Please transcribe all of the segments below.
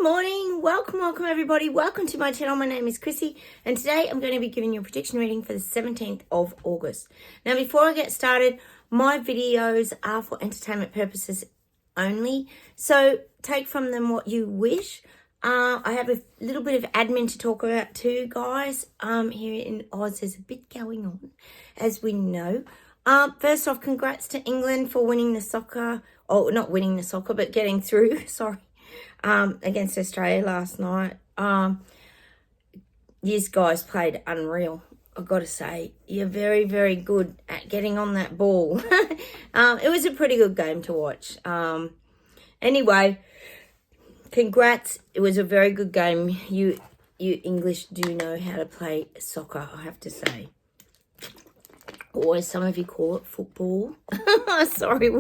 morning. Welcome everybody. Welcome to my channel. My name is Chrissy and today I'm going to be giving you a prediction reading for the 17th of August. Now before I get started, my videos are for entertainment purposes only, so take from them what you wish. I have a little bit of admin to talk about too, guys. Here in Oz there's a bit going on, as we know. First off, congrats to England for winning the soccer. Oh, not winning the soccer, but getting through, sorry, against Australia last night. These guys played unreal, I've got to say. You're very, very good at getting on that ball. It was a pretty good game to watch. Anyway, congrats. It was a very good game. You English do know how to play soccer, I have to say. Or as some of you call it, football. Sorry,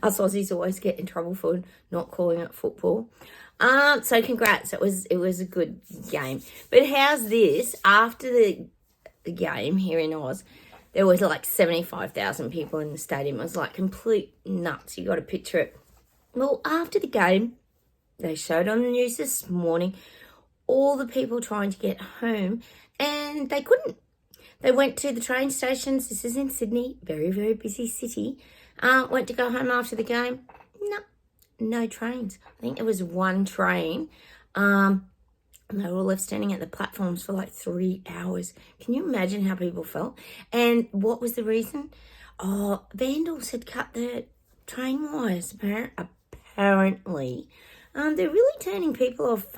us Aussies always get in trouble for not calling it football. So congrats, it was a good game. But how's this? After the game here in Oz, there was like 75,000 people in the stadium. It was like complete nuts. You got to picture it. Well, after the game, they showed on the news this morning all the people trying to get home, and they couldn't. They went to the train stations. This is in Sydney, very, very busy city. Went to go home after the game. No trains. I think there was one train. And they were all left standing at the platforms for like 3 hours. Can you imagine how people felt? And what was the reason? Oh, vandals had cut the train wires, apparently. They're really turning people off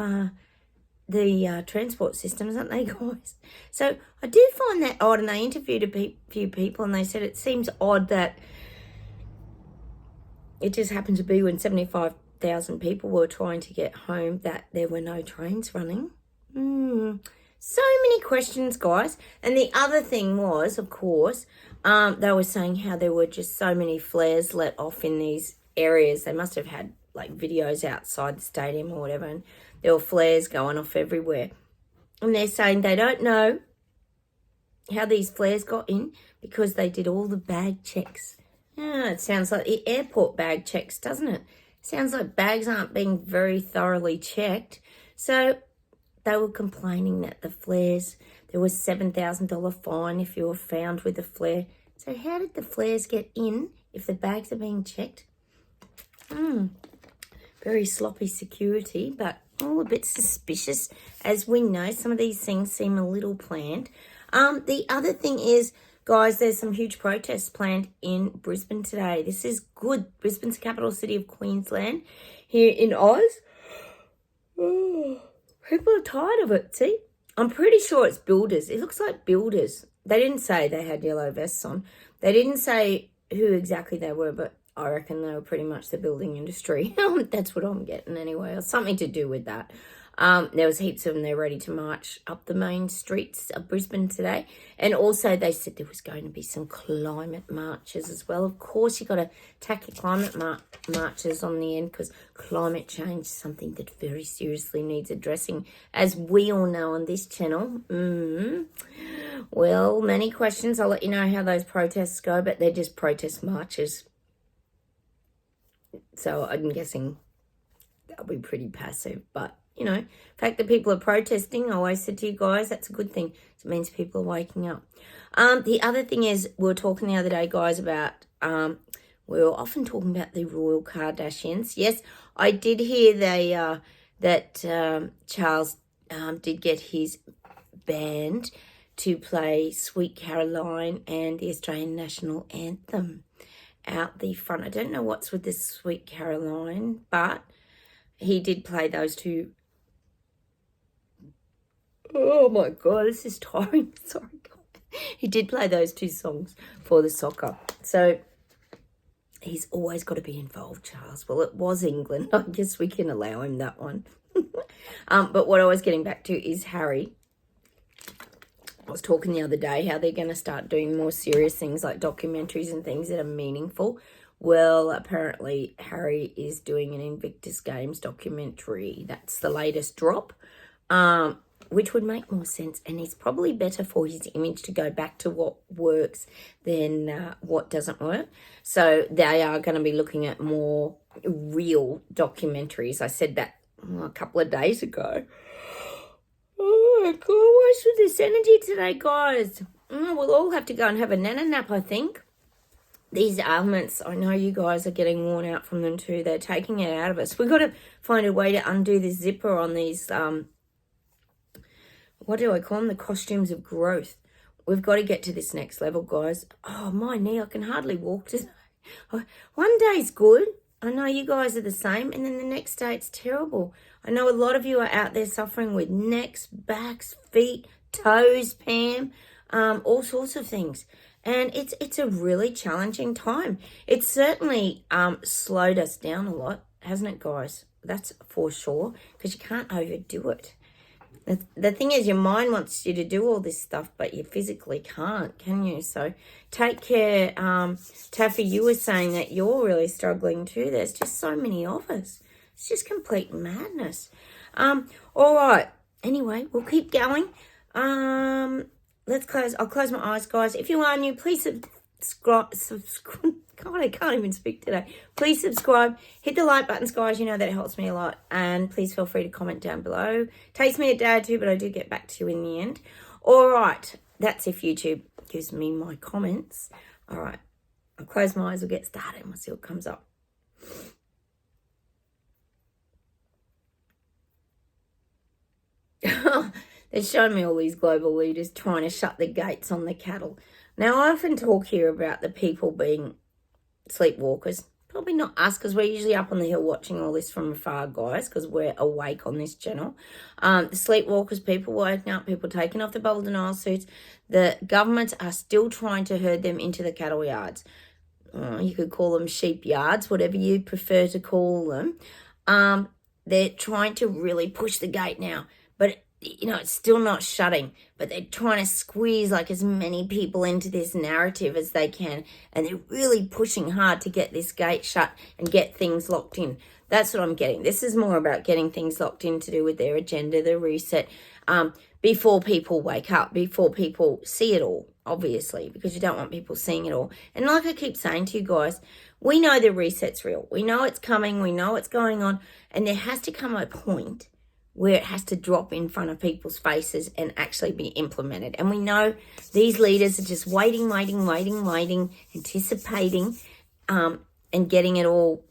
the transport systems, aren't they, guys? So I do find that odd, and they interviewed a few people and they said it seems odd that it just happened to be when 75,000 people were trying to get home that there were no trains running. So many questions, guys. And the other thing was, of course, they were saying how there were just so many flares let off in these areas. They must have had like videos outside the stadium or whatever, and there were flares going off everywhere. And they're saying they don't know how these flares got in because they did all the bag checks. Yeah, it sounds like the airport bag checks, doesn't it? Sounds like bags aren't being very thoroughly checked. So they were complaining that the flares, there was $7,000 fine if you were found with a flare. So how did the flares get in if the bags are being checked? Very sloppy security, but all a bit suspicious. As we know, some of these things seem a little planned. The other thing is, guys, there's some huge protests planned in Brisbane today. This is good. Brisbane's the capital city of Queensland, here in Oz. Oh, people are tired of it, see? I'm pretty sure it's builders. It looks like builders. They didn't say they had yellow vests on. They didn't say who exactly they were, but I reckon they were pretty much the building industry. That's what I'm getting anyway, or something to do with that. There was heaps of them. They're ready to march up the main streets of Brisbane today. And also they said there was going to be some climate marches as well. Of course, you've got to tack your climate marches on the end because climate change is something that very seriously needs addressing, as we all know on this channel. Well, many questions. I'll let you know how those protests go, but they're just protest marches. So I'm guessing they'll be pretty passive. But, you know, the fact that people are protesting, I always said to you guys, that's a good thing. It means people are waking up. The other thing is, we were talking the other day, guys, about, we were often talking about the royal Kardashians. Yes, I did hear that Charles did get his band to play Sweet Caroline and the Australian National Anthem out the front. I don't know what's with this Sweet Caroline, but he did play those two. Oh my God, this is tiring. Sorry, God. He did play those two songs for the soccer. So he's always got to be involved, Charles. Well, it was England. I guess we can allow him that one. But what I was getting back to is Harry. I was talking the other day how they're going to start doing more serious things like documentaries and things that are meaningful. Well, apparently Harry is doing an Invictus Games documentary. That's the latest drop, which would make more sense. And it's probably better for his image to go back to what works than what doesn't work. So they are going to be looking at more real documentaries. I said that a couple of days ago. Oh my God, what's with this energy today, guys? We'll all have to go and have a nana nap, I think. These ailments, I know you guys are getting worn out from them too. They're taking it out of us. We've got to find a way to undo this zipper on these, what do I call them? The costumes of growth. We've got to get to this next level, guys. Oh, my knee, I can hardly walk today. One day's good. I know you guys are the same. And then the next day it's terrible. I know a lot of you are out there suffering with necks, backs, feet, toes, Pam, all sorts of things. And it's a really challenging time. It's certainly slowed us down a lot, hasn't it, guys? That's for sure, because you can't overdo it. The thing is, your mind wants you to do all this stuff, but you physically can't, can you? So take care. Taffy, you were saying that you're really struggling too. There's just so many of us. It's just complete madness. All right. Anyway, we'll keep going. Let's close. I'll close my eyes, guys. If you are new, please subscribe. God, I can't even speak today. Please subscribe. Hit the like buttons, guys. You know that helps me a lot. And please feel free to comment down below. Takes me a day or two, but I do get back to you in the end. All right. That's if YouTube gives me my comments. All right. I'll close my eyes. We'll get started and we'll see what comes up. They're showing me all these global leaders trying to shut the gates on the cattle. Now, I often talk here about the people being sleepwalkers. Probably not us, because we're usually up on the hill watching all this from afar, guys, because we're awake on this channel. The sleepwalkers, people waking up, people taking off the bubble denial suits. The governments are still trying to herd them into the cattle yards. You could call them sheep yards, whatever you prefer to call them. They're trying to really push the gate now. But you know, it's still not shutting, but they're trying to squeeze like as many people into this narrative as they can. And they're really pushing hard to get this gate shut and get things locked in. That's what I'm getting. This is more about getting things locked in to do with their agenda, the reset, before people wake up, before people see it all, obviously, because you don't want people seeing it all. And like I keep saying to you guys, we know the reset's real. We know it's coming. We know what's going on. And there has to come a point where it has to drop in front of people's faces and actually be implemented. And we know these leaders are just waiting, anticipating, and getting it all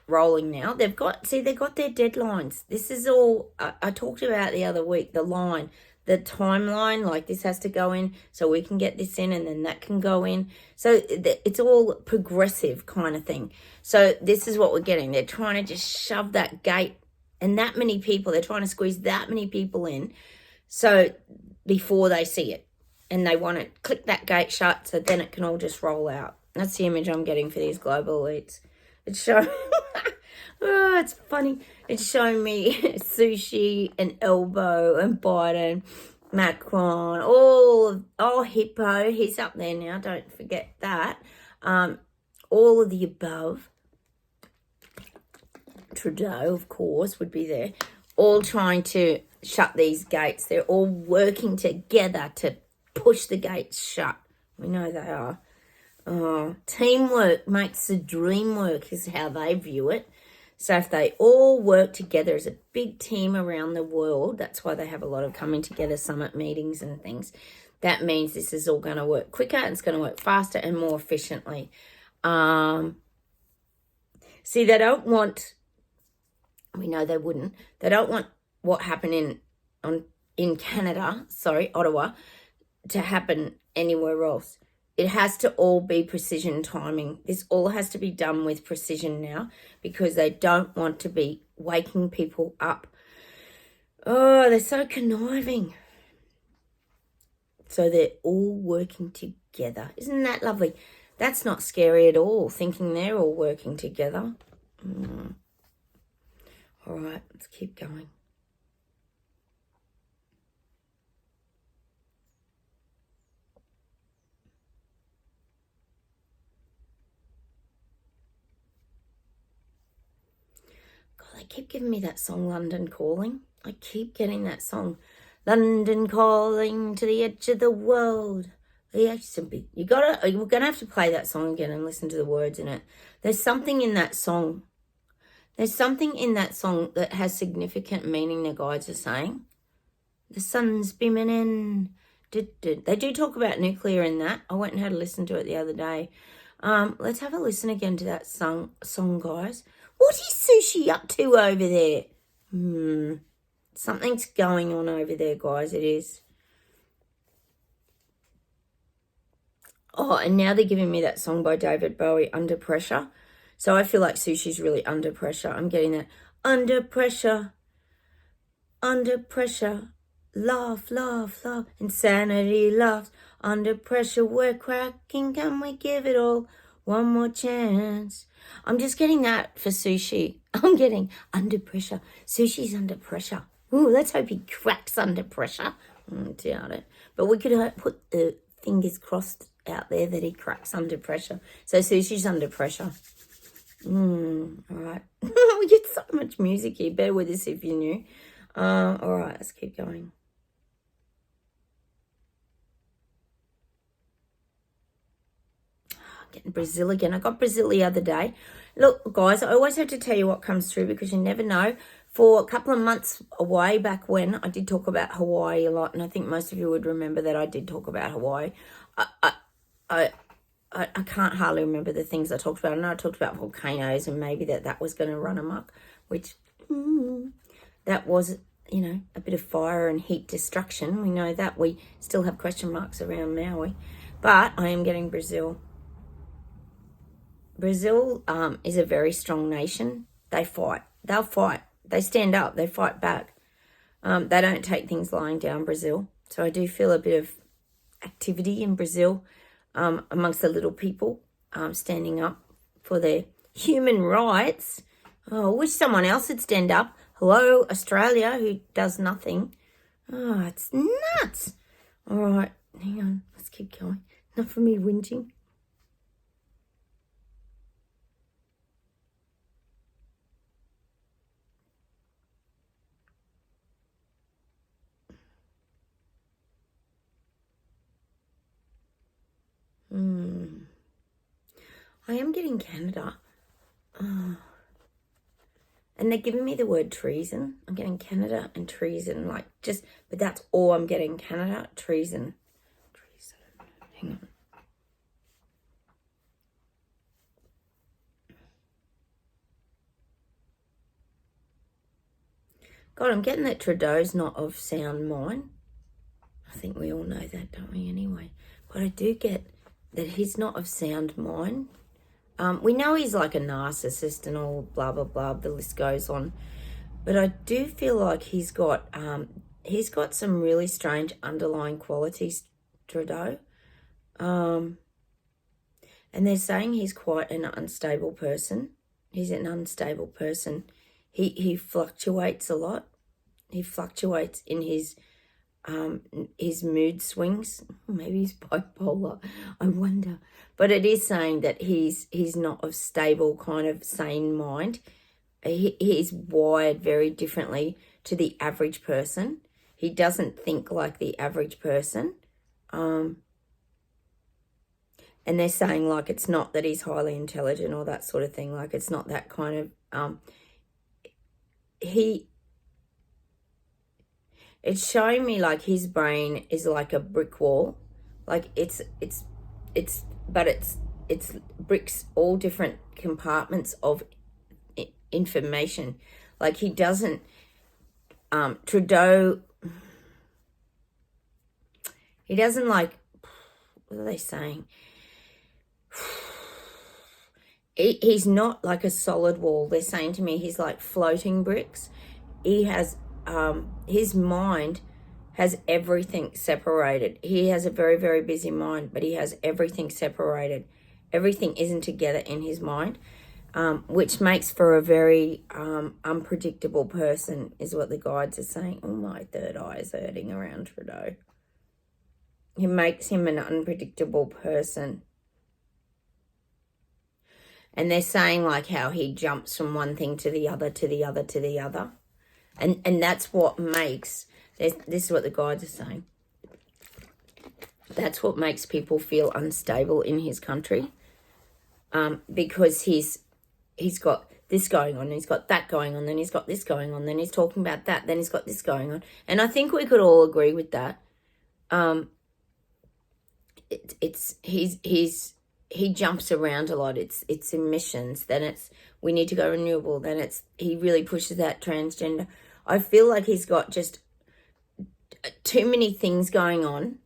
rolling now. They've got their deadlines. This is all, I talked about the other week, the timeline, like this has to go in so we can get this in and then that can go in. So it's all progressive kind of thing. So this is what we're getting. They're trying to just shove that gate and that many people, they're trying to squeeze that many people in so before they see it. And they want to click that gate shut so then it can all just roll out. That's the image I'm getting for these global elites. It's showing, oh, it's funny. It's showing me Sushi and Elbow and Biden, Macron, all Hippo. He's up there now, don't forget that. All of the above. Trudeau, of course, would be there, all trying to shut these gates. They're all working together to push the gates shut. We know they are. Teamwork makes the dream work is how they view it. So if they all work together as a big team around the world, that's why they have a lot of coming together summit meetings and things. That means this is all going to work quicker and it's going to work faster and more efficiently. See, they don't want... We know they wouldn't. They don't want what happened in Canada, Ottawa, to happen anywhere else. It has to all be precision timing. This all has to be done with precision now because they don't want to be waking people up. Oh, they're so conniving. So they're all working together. Isn't that lovely? That's not scary at all, thinking they're all working together. All right, let's keep going. God, they keep giving me that song, London Calling. I keep getting that song. London calling to the edge of the world. We're gonna have to play that song again and listen to the words in it. There's something in that song There's something in that song that has significant meaning, the guides are saying. The sun's beaming in. They do talk about nuclear in that. I went and had a listen to it the other day. Let's have a listen again to that song, guys. What is Sushi up to over there? Something's going on over there, guys. It is. Oh, and now they're giving me that song by David Bowie, Under Pressure. So I feel like Sushi's really under pressure. I'm getting that. Under pressure. Under pressure. Laugh, laugh, laugh. Insanity laughs. Under pressure, we're cracking. Can we give it all one more chance? I'm just getting that for Sushi. I'm getting under pressure. Sushi's under pressure. Ooh, let's hope he cracks under pressure. Doubt it. But we could put the fingers crossed out there that he cracks under pressure. So Sushi's under pressure. All right. We get so much music here. Bear with us if you're new. All right, let's keep going. Getting Brazil again. I got Brazil the other day. Look, guys, I always have to tell you what comes through because you never know. For a couple of months away back when, I did talk about Hawaii a lot, and I think most of you would remember that I did talk about Hawaii. I can't hardly remember the things I talked about. I know I talked about volcanoes and maybe that was going to run amok, which that was, you know, a bit of fire and heat destruction. We know that. We still have question marks around Maui. But I am getting Brazil. Brazil is a very strong nation. They fight. They'll fight. They stand up. They fight back. They don't take things lying down, Brazil. So I do feel a bit of activity in Brazil amongst the little people standing up for their human rights. Oh, I wish someone else would stand up. Hello, Australia, who does nothing. Oh, it's nuts. All right, hang on. Let's keep going. Enough of me whinging. I am getting Canada. And they're giving me the word treason. I'm getting Canada and treason. But that's all I'm getting. Canada, treason. Treason. Hang on. God, I'm getting that Trudeau's not of sound mind. I think we all know that, don't we, anyway? But I do get that he's not of sound mind. We know he's like a narcissist and all blah, blah, blah. The list goes on. But I do feel like he's got some really strange underlying qualities, Trudeau. And they're saying he's quite an unstable person. He's an unstable person. He fluctuates a lot. He fluctuates in his mood swings. Maybe he's bipolar, I wonder. But it is saying that he's not of stable kind of sane mind. He's wired very differently to the average person. He doesn't think like the average person. And they're saying like it's not that he's highly intelligent or that sort of thing. Like it's not that kind of it's showing me like his brain is like a brick wall. Like it's bricks, all different compartments of information. Like he doesn't, Trudeau, he doesn't like, what are they saying? He's not like a solid wall. They're saying to me he's like floating bricks. He has, his mind has everything separated. He has a very, very busy mind, but he has everything separated. Everything isn't together in his mind, which makes for a very unpredictable person, is what the guides are saying. Oh, my third eye is hurting around Trudeau. It makes him an unpredictable person. And they're saying like how he jumps from one thing to the other, to the other, to the other. And that's what makes, this is what the guides are saying. That's what makes people feel unstable in his country. Because he's got this going on, and he's got that going on, then he's got this going on, then he's talking about that, then he's got this going on. And I think we could all agree with that. He jumps around a lot. It's emissions, then it's we need to go renewable, then it's he really pushes that transgender. I feel like he's got just too many things going on.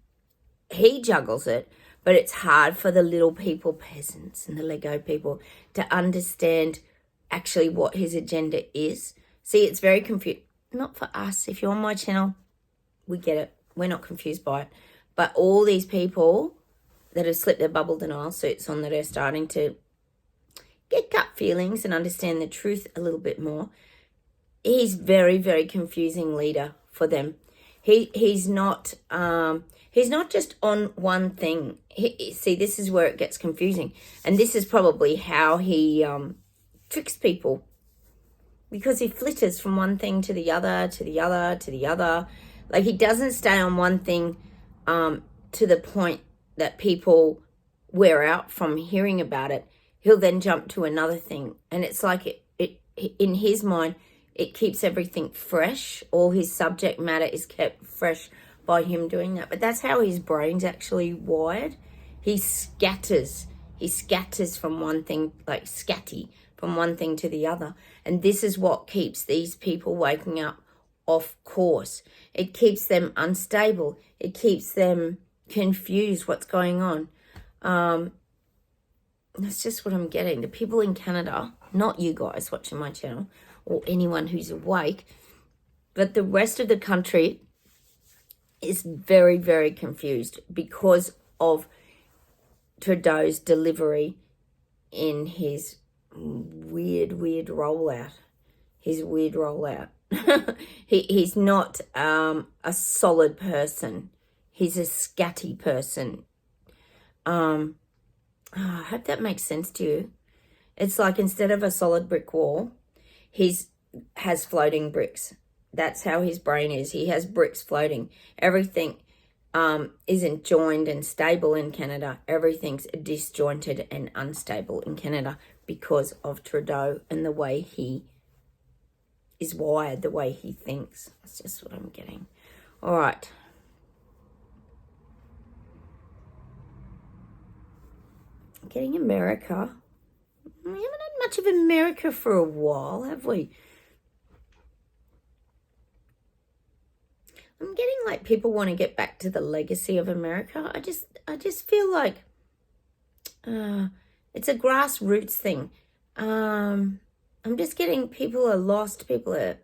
He juggles it, but it's hard for the little people, peasants and the Lego people, to understand actually what his agenda is. See, it's very confused. Not for us. If you're on my channel, we get it. We're not confused by it. But all these people that have slipped their bubble denial suits on, that are starting to get gut feelings and understand the truth a little bit more, he's very, very confusing leader for them. He's not just on one thing. See, this is where it gets confusing. And this is probably how he tricks people. Because he flitters from one thing to the other, to the other, to the other. Like, he doesn't stay on one thing to the point that people wear out from hearing about it. He'll then jump to another thing. And it's like it in his mind, it keeps everything fresh. All his subject matter is kept fresh by him doing that. But that's how his brain's actually wired. He scatters from one thing, like scatty, from one thing to the other. And this is what keeps these people waking up off course. It keeps them unstable. It keeps them confused what's going on. That's just what I'm getting. The people in Canada, not you guys watching my channel or anyone who's awake, but the rest of the country is very, very confused because of Trudeau's delivery in his weird rollout. His weird rollout. He's not a solid person. He's a scatty person. I hope that makes sense to you. It's like instead of a solid brick wall, has floating bricks. That's how his brain is. He has bricks floating. Everything isn't joined and stable in Canada. Everything's disjointed and unstable in Canada because of Trudeau and the way he is wired, the way he thinks. That's just what I'm getting. All right. Getting America. We haven't had much of America for a while, have we? I'm getting like people want to get back to the legacy of America. I just feel like it's a grassroots thing. I'm just getting people are lost. People are,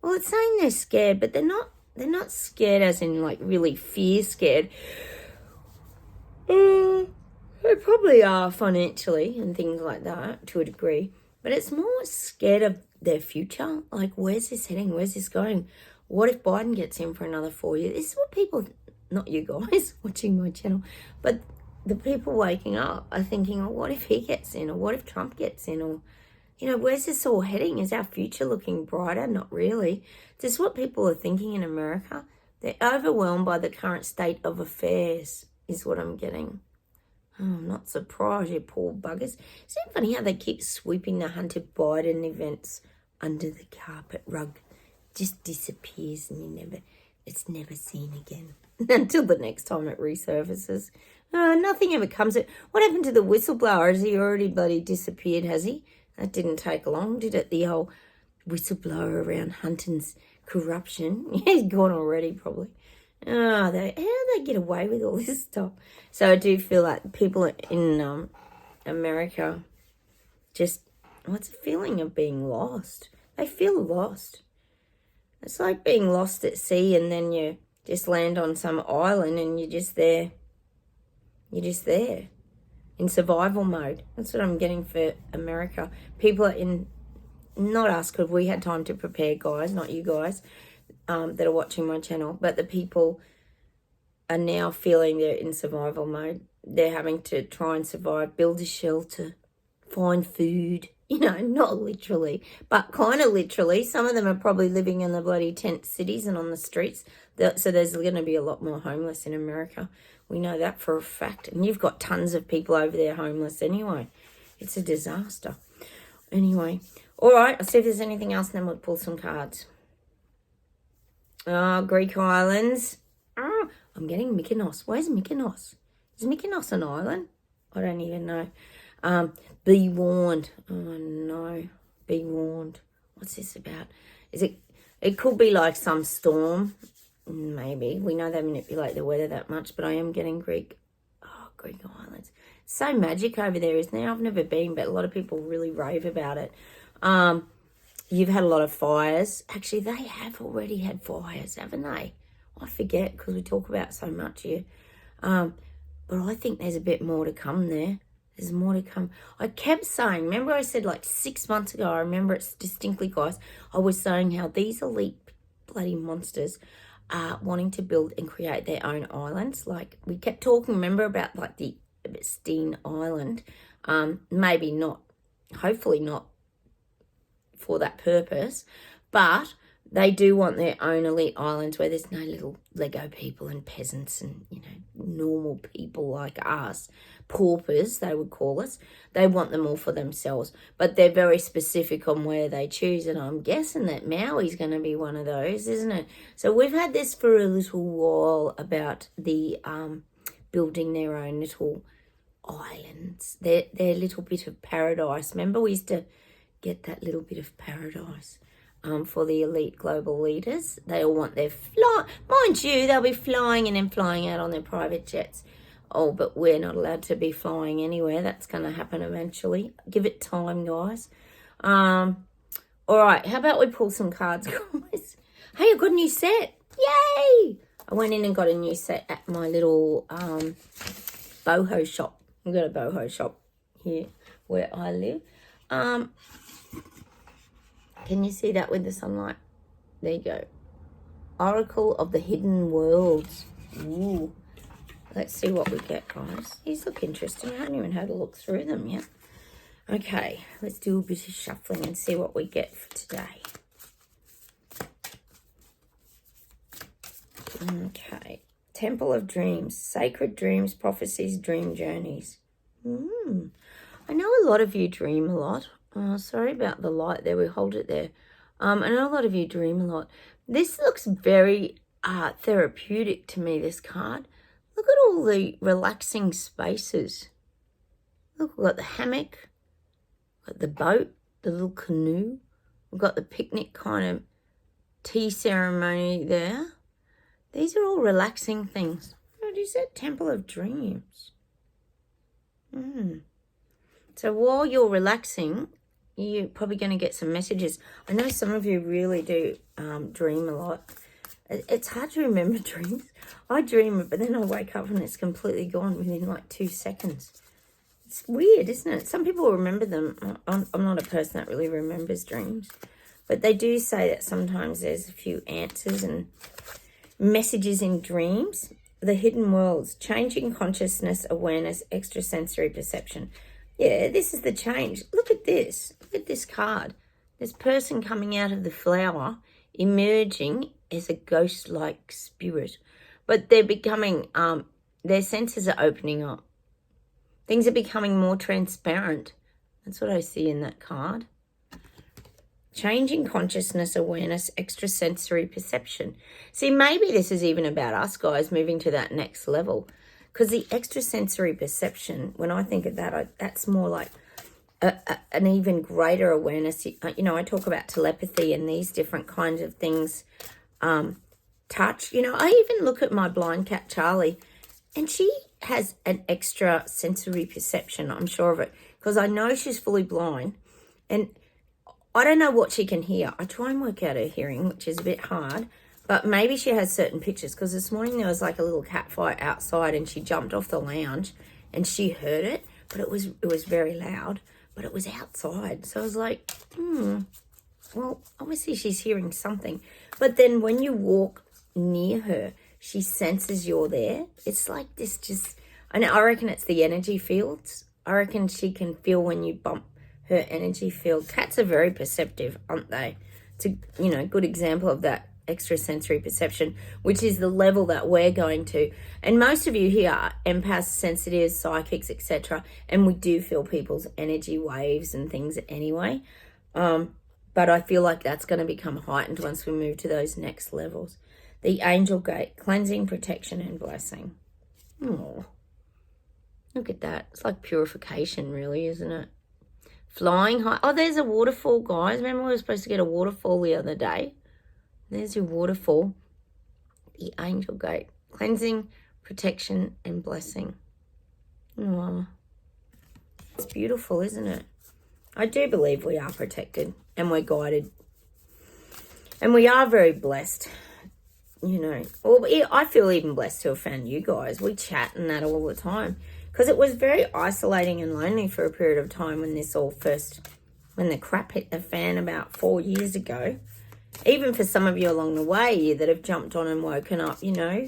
well, it's saying they're scared, but they're not scared as in like really fear scared. They probably are financially and things like that to a degree, but it's more scared of their future. Like, where's this heading? Where's this going? What if Biden gets in for another 4 years? This is what people, not you guys watching my channel, but the people waking up are thinking, oh, what if he gets in? Or what if Trump gets in? Or, you know, where's this all heading? Is our future looking brighter? Not really. This is what people are thinking in America. They're overwhelmed by the current state of affairs, is what I'm getting. Oh, I'm not surprised, you poor buggers. Isn't it funny how they keep sweeping the Hunter Biden events under the carpet rug? Just disappears and it's never seen again until the next time it resurfaces. Nothing ever comes of it. What happened to the whistleblower? Has he already bloody disappeared, has he? That didn't take long, did it? The whole whistleblower around Hunting's corruption. Yeah, he's gone already, probably. How do they get away with all this stuff? So I do feel like people in America just, what's the feeling of being lost? They feel lost. It's like being lost at sea and then you just land on some island and you're just there. You're just there in survival mode. That's what I'm getting for America. People are in, not us, because we had time to prepare, guys, not you guys. That are watching my channel, but the people are now feeling they're in survival mode. They're having to try and survive, build a shelter, find food, you know, not literally, but kind of literally. Some of them are probably living in the bloody tent cities and on the streets. So there's going to be a lot more homeless in America. We know that for a fact. And you've got tons of people over there homeless anyway. It's a disaster. Anyway, All right, I'll see if there's anything else, and then we'll pull some cards. Greek islands. Oh, I'm getting Mykonos. Where's Mykonos? Is Mykonos an island? I don't even know. Be warned. Oh, no. Be warned. What's this about? It could be like some storm. Maybe. We know they manipulate the weather that much, but I am getting Greek islands. It's so magic over there, isn't there? I've never been, but a lot of people really rave about it. You've had a lot of fires. Actually, they have already had fires, haven't they? I forget because we talk about so much here. But I think there's a bit more to come there. There's more to come. I kept saying, remember I said like 6 months ago, I remember it distinctly, guys, I was saying how these elite bloody monsters are wanting to build and create their own islands. Like, we kept talking, remember, about like the Epstein Island. Maybe not, hopefully not for that purpose, but they do want their own elite islands where there's no little Lego people and peasants and, you know, normal people like us, paupers, they would call us. They want them all for themselves, but they're very specific on where they choose, and I'm guessing that Maui's going to be one of those, isn't it? So we've had this for a little while about the building their own little islands, their little bit of paradise. Remember, we used to get that little bit of paradise for the elite global leaders. They all want their mind you, they'll be flying in and flying out on their private jets. Oh, but we're not allowed to be flying anywhere. That's going to happen eventually. Give it time, guys. All right, how about we pull some cards, guys? Hey, I got a new set. Yay! I went in and got a new set at my little boho shop. We've got a boho shop here where I live. Can you see that with the sunlight? There you go. Oracle of the Hidden Worlds. Ooh. Let's see what we get, guys. These look interesting. I haven't even had a look through them yet. Okay, let's do a bit of shuffling and see what we get for today. Okay. Temple of Dreams. Sacred Dreams, Prophecies, Dream Journeys. I know a lot of you dream a lot. Oh, sorry about the light there. We hold it there. I know a lot of you dream a lot. This looks very therapeutic to me, this card. Look at all the relaxing spaces. Look, we've got the hammock, we've got the boat, the little canoe. We've got the picnic kind of tea ceremony there. These are all relaxing things. What is that? Temple of Dreams. So while you're relaxing, you're probably going to get some messages. I know some of you really do dream a lot. It's hard to remember dreams. I dream it, but then I wake up and it's completely gone within like 2 seconds. It's weird, isn't it? Some people remember them. I'm not a person that really remembers dreams. But they do say that sometimes there's a few answers and messages in dreams. The hidden worlds, changing consciousness, awareness, extrasensory perception. Yeah, this is the change. Look at this. Look at this card. This person coming out of the flower, emerging as a ghost-like spirit. But they're becoming, their senses are opening up. Things are becoming more transparent. That's what I see in that card. Changing consciousness, awareness, extrasensory perception. See, maybe this is even about us guys moving to that next level. Because the extrasensory perception, when I think of that, that's more like an even greater awareness. You know, I talk about telepathy and these different kinds of things. Touch. You know, I even look at my blind cat, Charlie, and she has an extra sensory perception. I'm sure of it. Because I know she's fully blind. And I don't know what she can hear. I try and work out her hearing, which is a bit hard. But maybe she has certain pictures. Because this morning there was like a little cat fight outside and she jumped off the lounge and she heard it. But it was very loud. But it was outside. So I was like, well, obviously she's hearing something. But then when you walk near her, she senses you're there. It's like this just, I reckon it's the energy fields. I reckon she can feel when you bump her energy field. Cats are very perceptive, aren't they? It's a, good example of that extrasensory perception, which is the level that we're going to. And most of you here are empaths, sensitives, psychics, etc. And we do feel people's energy waves and things anyway. But I feel like that's going to become heightened once we move to those next levels. The angel gate, cleansing, protection, and blessing. Oh, look at that. It's like purification, really, isn't it? Flying high. Oh, there's a waterfall, guys. Remember we were supposed to get a waterfall the other day? There's your waterfall. The angel gate, cleansing, protection, and blessing. Oh, it's beautiful, isn't it? I do believe we are protected and we're guided. And we are very blessed, you know. Or I feel even blessed to have found you guys. We chat and that all the time. Because it was very isolating and lonely for a period of time when the crap hit the fan about 4 years ago. Even for some of you along the way that have jumped on and woken up, you know.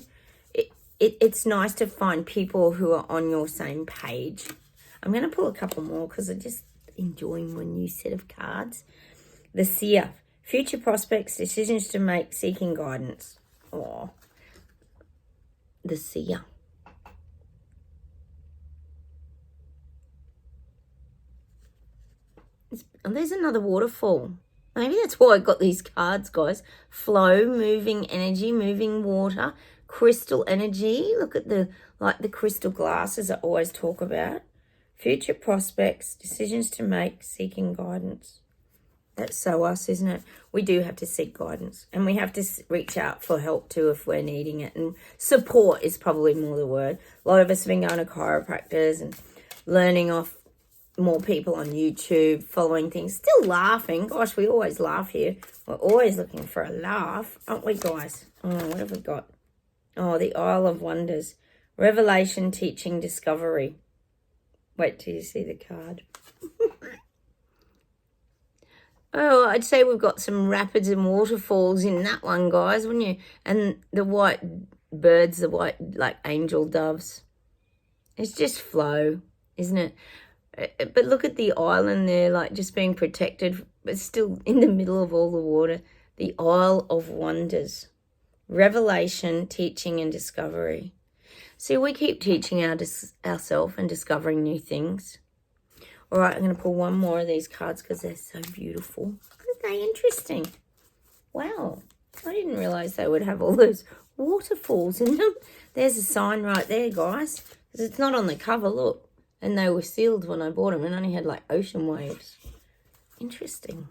It's nice to find people who are on your same page. I'm going to pull a couple more because I'm just enjoying my new set of cards. The seer, future prospects, decisions to make, seeking guidance. Oh, the seer. There's another waterfall. Maybe that's why I got these cards, guys. Flow, moving energy, moving water, crystal energy. Look at the crystal glasses I always talk about. Future prospects, decisions to make, seeking guidance. That's so us, isn't it? We do have to seek guidance. And we have to reach out for help too if we're needing it. And support is probably more the word. A lot of us have been going to chiropractors and learning off more people on YouTube, following things, still laughing. Gosh, we always laugh here. We're always looking for a laugh, aren't we, guys? Oh, what have we got? Oh, the Isle of Wonders. Revelation, teaching, discovery. Wait till you see the card. Oh, I'd say we've got some rapids and waterfalls in that one, guys, wouldn't you? And the white birds, the white, like, angel doves. It's just flow, isn't it? But look at the island there, like just being protected, but still in the middle of all the water. The Isle of Wonders. Revelation, teaching, and discovery. See, we keep teaching ourselves and discovering new things. All right, I'm going to pull one more of these cards because they're so beautiful. Aren't they interesting? Wow, I didn't realise they would have all those waterfalls in them. There's a sign right there, guys, because it's not on the cover, look. And they were sealed when I bought them and only had like ocean waves. Interesting.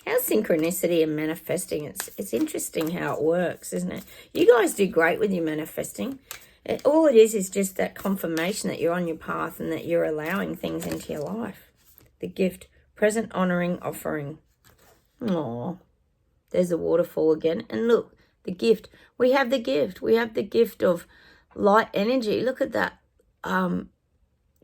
How synchronicity and manifesting, it's interesting how it works, isn't it? You guys do great with your manifesting. All it is just that confirmation that you're on your path and that you're allowing things into your life. The gift, present, honouring, offering. Aww. There's a waterfall again. And look. The gift. We have the gift. We have the gift of light energy. Look at that.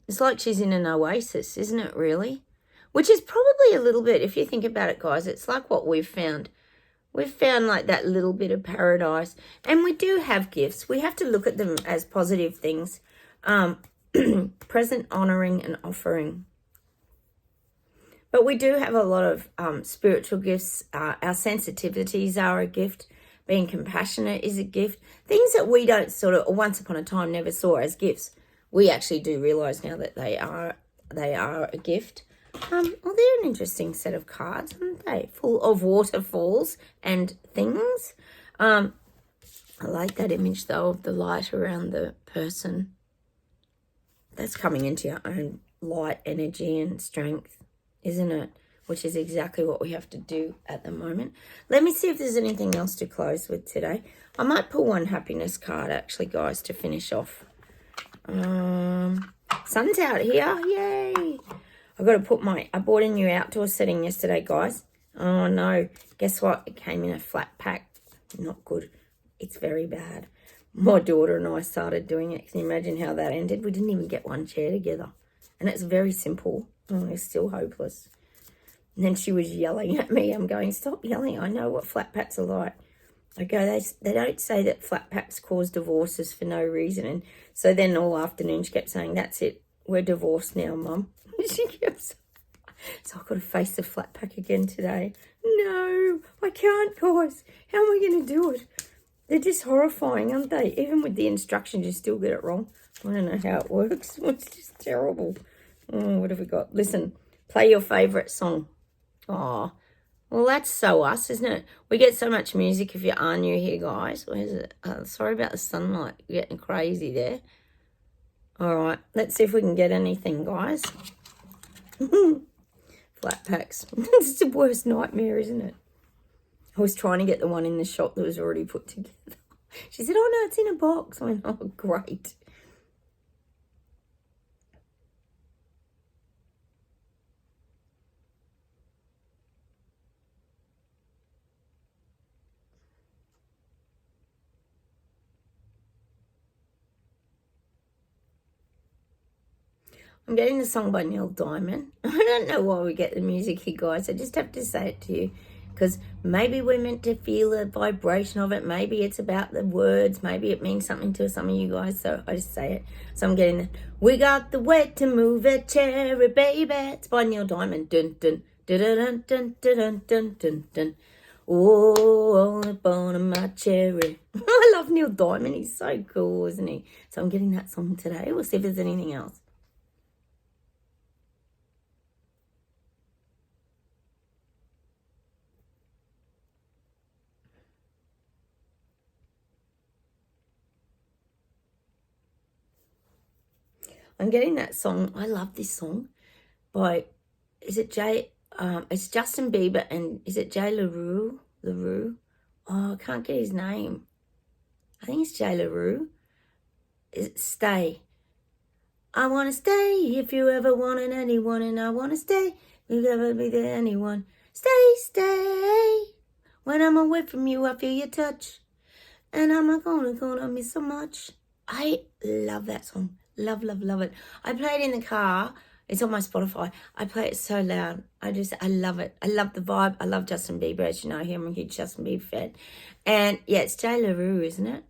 It's like she's in an oasis, isn't it, really? Which is probably a little bit, if you think about it, guys, it's like what we've found. We've found like that little bit of paradise. And we do have gifts. We have to look at them as positive things. Present, honouring, and offering. But we do have a lot of spiritual gifts. Our sensitivities are a gift. Being compassionate is a gift. Things that we don't once upon a time never saw as gifts. We actually do realise now that they are a gift. Well, they're an interesting set of cards, aren't they? Full of waterfalls and things. I like that image, though, of the light around the person. That's coming into your own light energy and strength, isn't it? Which is exactly what we have to do at the moment. Let me see if there's anything else to close with today. I might pull one happiness card, actually, guys, to finish off. Sun's out here. Yay. I've got to put I bought a new outdoor setting yesterday, guys. Oh, no. Guess what? It came in a flat pack. Not good. It's very bad. My daughter and I started doing it. Can you imagine how that ended? We didn't even get one chair together. And it's very simple. Oh, it's still hopeless. And then she was yelling at me. I'm going, stop yelling. I know what flat packs are like. I go, they don't say that flat packs cause divorces for no reason. And so then all afternoon she kept saying, that's it. We're divorced now, Mum. She kept saying, so I've got to face the flat pack again today. No, I can't, guys. How am I going to do it? They're just horrifying, aren't they? Even with the instructions, you still get it wrong. I don't know how it works. It's just terrible. Oh, what have we got? Listen, play your favourite song. Oh, well, that's so us, isn't it? We get so much music if you are new here, guys. Where's it? Sorry about the sunlight. You're getting crazy there. All right, let's see if we can get anything, guys. Flat packs. It's the worst nightmare, isn't it? I was trying to get the one in the shop that was already put together. She said, oh, no, it's in a box. I went, oh, great. I'm getting the song by Neil Diamond. I don't know why we get the music here, guys. I just have to say it to you. Because maybe we're meant to feel the vibration of it. Maybe it's about the words. Maybe it means something to some of you guys. So I just say it. So I'm getting the, we got the way to move it, cherry baby. It's by Neil Diamond. Dun, dun, dun, dun, dun, dun, dun, dun, dun. Oh, on the bone of my cherry. I love Neil Diamond. He's so cool, isn't he? So I'm getting that song today. We'll see if there's anything else. I'm getting that song. I love this song by, is it it's Justin Bieber and is it Jay LaRue? Oh, I can't get his name. I think it's Jay LaRue. Is it Stay? I want to stay if you ever wanted anyone, and I want to stay. You'll never be there anyone. Stay, stay. When I'm away from you, I feel your touch. And I'm not gonna miss so much. I love that song. Love, love, love it. I play it in the car. It's on my Spotify. I play it so loud. I love it. I love the vibe. I love Justin Bieber. As you know, I'm a huge Justin Bieber fan. And yeah, it's Jay LaRue, isn't it?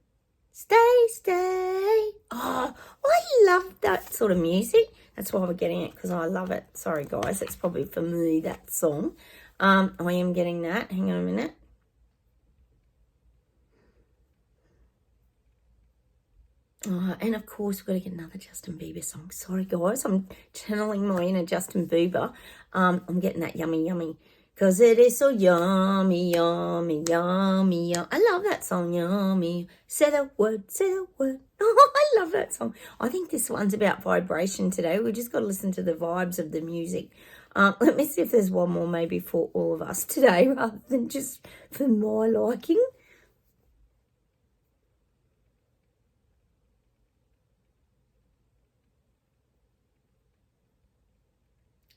Stay, stay. Oh, I love that sort of music. That's why we're getting it, because I love it. Sorry, guys. It's probably for me, that song. I am getting that. Hang on a minute. And of course, we've got to get another Justin Bieber song. Sorry, guys, I'm channeling my inner Justin Bieber. I'm getting that yummy, yummy. Because it is so yummy, yummy, yummy, yummy. I love that song, yummy. Say the word, say the word. Oh, I love that song. I think this one's about vibration today. We just got to listen to the vibes of the music. Let me see if there's one more maybe for all of us today rather than just for my liking.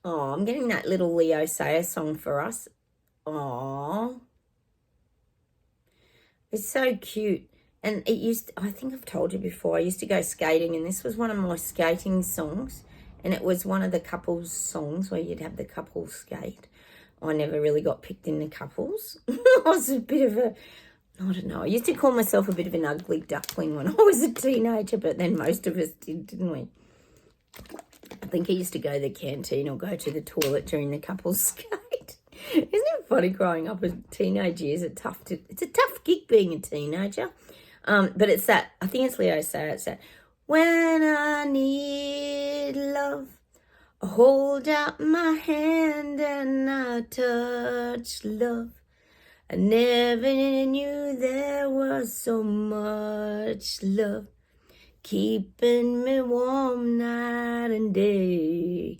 Oh, I'm getting that little Leo Sayer song for us. Oh, it's so cute. And it I think I've told you before, I used to go skating, and this was one of my skating songs. And it was one of the couples songs where you'd have the couples skate. I never really got picked in the couples. I was a bit of a, I don't know. I used to call myself a bit of an ugly duckling when I was a teenager, but then most of us did, didn't we? I think I used to go to the canteen or go to the toilet during the couples skate. Isn't it funny growing up as teenage years? It's a tough gig being a teenager. But it's that, I think it's Leo Sayer, it's that, when I need love, I hold out my hand and I touch love. I never knew there was so much love, keeping me warm night and day.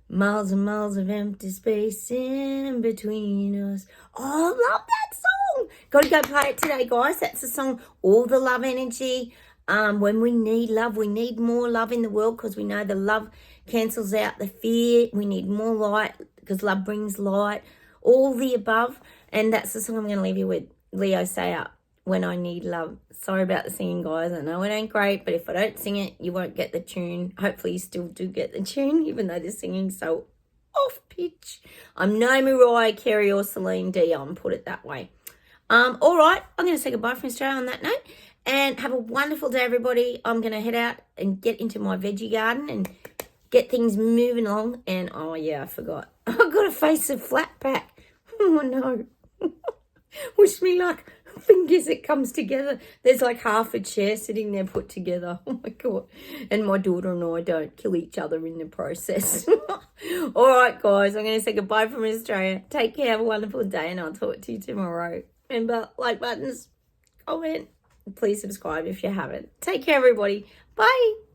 Miles and miles of empty space in between us. Oh, I love that song. Got to go play it today, guys. That's the song, all the love energy. When we need love, we need more love in the world, because we know the love cancels out the fear. We need more light because love brings light. All the above. And that's the song I'm going to leave you with. Leo Sayer, When I Need Love. Sorry about the singing, guys. I know it ain't great, but if I don't sing it, you won't get the tune. Hopefully you still do get the tune, even though the singing's so off pitch. I'm no Mariah Carey or Celine Dion, put it that way. All right, I'm going to say goodbye from Australia on that note. And have a wonderful day, everybody. I'm going to head out and get into my veggie garden and get things moving along. And, oh, yeah, I forgot. I've got to face a flat pack. Oh, no. Wish me luck. fingers, it comes together. There's like half a chair sitting there put together. Oh my God. And my daughter and I don't kill each other in the process. All right, guys, I'm going to say goodbye from Australia. Take care, have a wonderful day, and I'll talk to you tomorrow. Remember, like buttons, comment, please subscribe if you haven't. Take care, everybody. Bye.